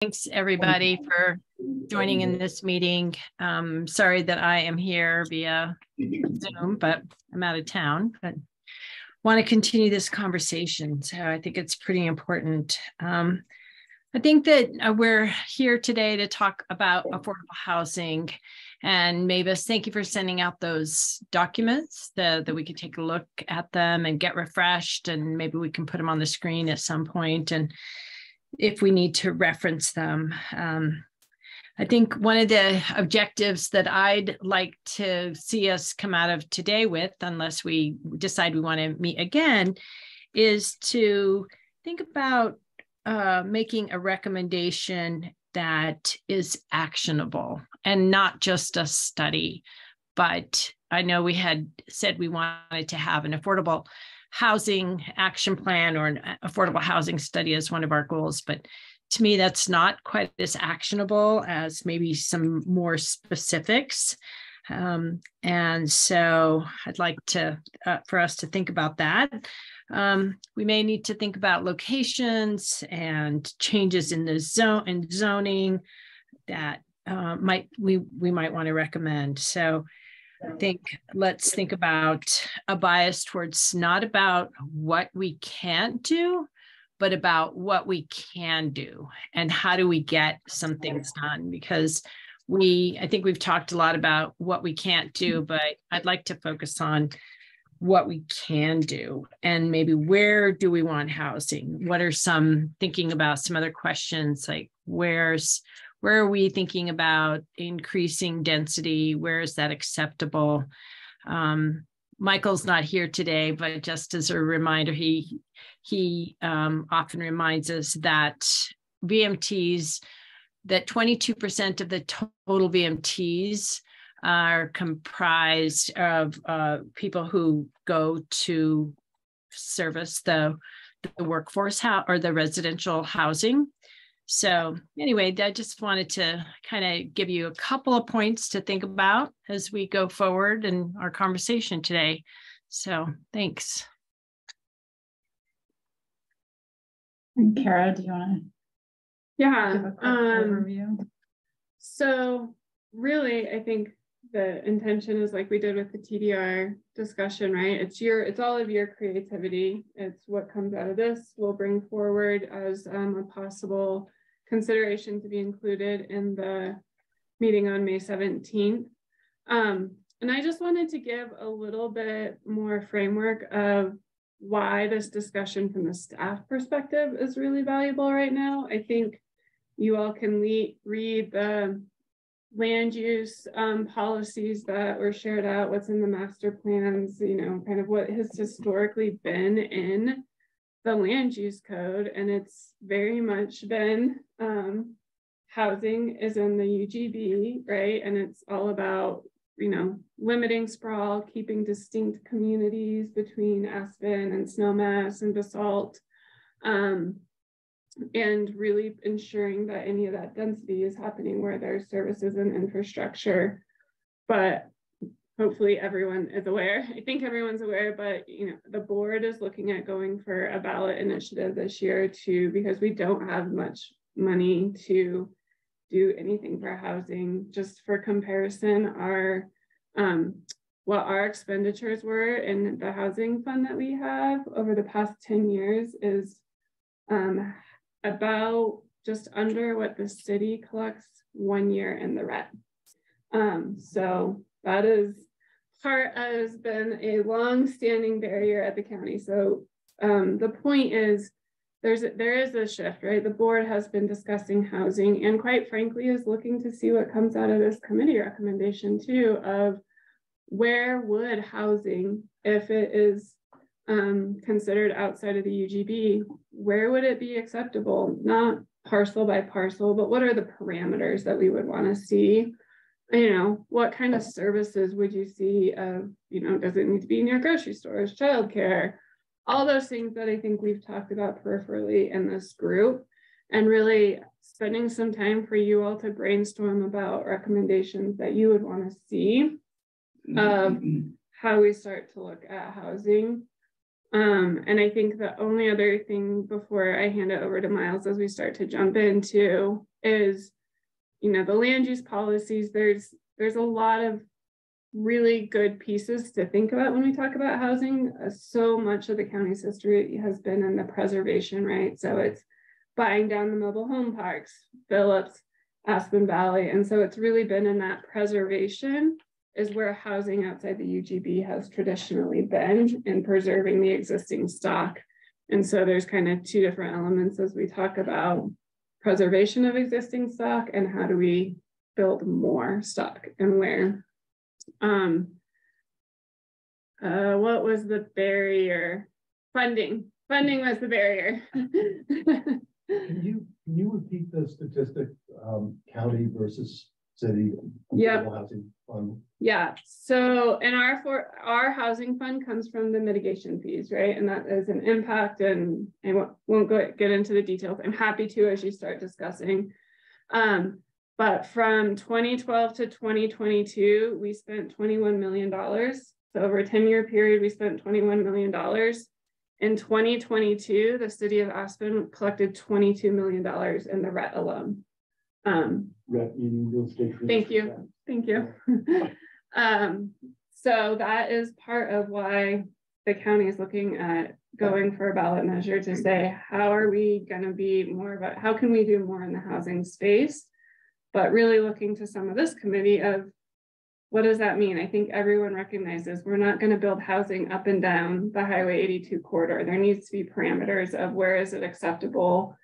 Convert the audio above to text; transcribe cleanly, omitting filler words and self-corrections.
Thanks everybody for joining in this meeting. Sorry that I am here via Zoom, but I'm out of town, but want to continue this conversation. So I think it's pretty important. I think that we're here today to talk about affordable housing. And Mavis, thank you for sending out those documents that we could take a look at them and get refreshed, and maybe we can put them on the screen at some point. And if we need to reference them. I think one of the objectives that I'd like to see us come out of today with, unless we decide we want to meet again, is to think about making a recommendation that is actionable and not just a study. But I know we had said we wanted to have an affordable housing action plan or an affordable housing study as one of our goals. But to me, that's not quite as actionable as maybe some more specifics. And so I'd like to, for us to think about that. We may need to think about locations and changes in the zoning that we might want to recommend. So I think let's think about a bias towards not about what we can't do, but about what we can do and how do we get some things done. Because I think we've talked a lot about what we can't do, but I'd like to focus on what we can do and maybe where do we want housing? What are thinking about some other questions like where are we thinking about increasing density? Where is that acceptable? Michael's not here today, but just as a reminder, he often reminds us that VMTs, that 22% of the total VMTs are comprised of people who go to service the workforce or the residential housing. So anyway, I just wanted to kind of give you a couple of points to think about as we go forward in our conversation today. So thanks. And Kara, do you want to give a quick overview? So really, I think the intention is like we did with the TDR discussion, right? It's all of your creativity. It's what comes out of this we'll bring forward as a possible consideration to be included in the meeting on May 17th. And I just wanted to give a little bit more framework of why this discussion from the staff perspective is really valuable right now. I think you all can read the land use policies that were shared out, what's in the master plans, kind of what has historically been in the land use code. And it's very much been housing is in the UGB, right? And it's all about, limiting sprawl, keeping distinct communities between Aspen and Snowmass and Basalt, and really ensuring that any of that density is happening where there's services and infrastructure. But hopefully everyone is aware. I think everyone's aware, but the board is looking at going for a ballot initiative this year too, because we don't have much money to do anything for housing. Just for comparison, what our expenditures were in the housing fund that we have over the past 10 years is about just under what the city collects 1 year in the rent. So that has been a long-standing barrier at the county. So the point is there is a shift, right? The board has been discussing housing and quite frankly is looking to see what comes out of this committee recommendation too, of where would housing, if it is considered outside of the UGB, where would it be acceptable? Not parcel by parcel, but what are the parameters that we would want to see? What kind of services would you see of, does it need to be near grocery stores, childcare, all those things that I think we've talked about peripherally in this group, and really spending some time for you all to brainstorm about recommendations that you would want to see of how we start to look at housing. And I think the only other thing before I hand it over to Miles as we start to jump into is, you know, the land use policies. There's a lot of really good pieces to think about when we talk about housing. So much of the county's history has been in the preservation, right? So it's buying down the mobile home parks, Phillips, Aspen Valley. And so it's really been in that preservation is where housing outside the UGB has traditionally been, in preserving the existing stock. And so there's kind of two different elements as we talk about preservation of existing stock and how do we build more stock and where. What was the barrier? Funding was the barrier. Can you repeat the statistic, county versus city? Yeah. Housing fund. Yeah. So, and our housing fund comes from the mitigation fees, right? And that is an impact, and I won't get into the details. I'm happy to as you start discussing. But from 2012 to 2022, we spent $21 million. So over a 10-year period, we spent $21 million. In 2022, the city of Aspen collected $22 million in the RET alone. RET meaning real estate. Thank you. Thank you. So that is part of why the county is looking at going for a ballot measure to say, how are we going to be more about, how can we do more in the housing space? But really looking to some of this committee of, what does that mean? I think everyone recognizes we're not going to build housing up and down the Highway 82 corridor. There needs to be parameters of where is it acceptable